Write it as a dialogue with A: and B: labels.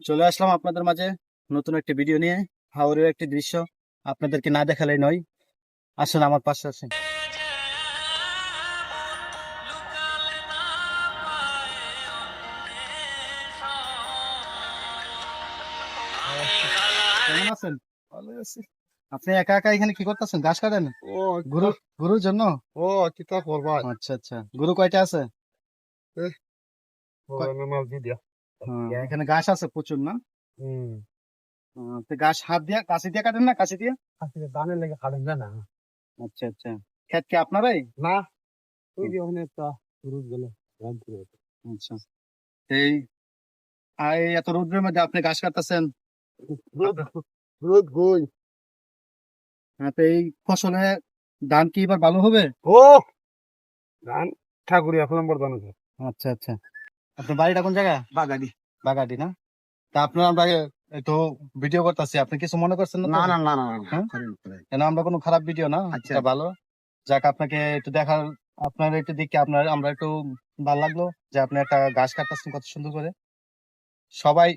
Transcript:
A: চলে আসলাম আপনাদের মাঝে নতুন একটি ভিডিও নিয়ে। হাওরের একটি দৃশ্য আপনাদেরকে না দেখালেই নয়। আসেন আমার পাশে আসেন। কেমন আছেন?
B: ভালো আছি।
A: আপনি একা একা এখানে কি করতেছেন? ঘাস কাটেন?
B: ও
A: গরু গরুর জন্য?
B: ও কিতা করবা?
A: আচ্ছা আচ্ছা, গরু কয়টা আছে?
B: মাল দি দিয়া।
A: এখানে ঘাস আছে প্রচুর না?
B: হুম।
A: তো ঘাস হাত দিয়া কাশি দিয়ে কাটেন না কাশি দিয়ে?
B: আজকে ধানের লেগে খাবেন না?
A: আচ্ছা আচ্ছা, ক্ষেত কি আপনারাই?
B: না, ওই যে ওখানে একটা রুট গেল ধান ছিল।
A: আচ্ছা, এই এই এত রোদ্রের মধ্যে আপনি ঘাস কাটতেছেন?
B: রোদ রোদ গই।
A: তো এই ফসলে ধান কি এবার ভালো হবে?
B: ও ধান ঠাকুরি 1 নম্বর ধান আছে।
A: আচ্ছা আচ্ছা, আপনার বাড়িটা কোন জায়গা?
B: বাগাদি।
A: বাগাটি না? তা আপনার আমরা একটু ভিডিও করতেছি, আপনি কিছু মনে করছেন না তো?
B: না না না না না,
A: হ্যাঁ?
B: করেন, করেন।
A: কেন আমরা কোনো খারাপ ভিডিও না,
B: আচ্ছা।
A: এটা ভালো। যাক, আপনাকে একটু দেখার, আপনার একটু দেখে আমরা একটু ভালো লাগলো যে আপনি একটা গাছ কাটতেছেন কত সুন্দর করে। সবাই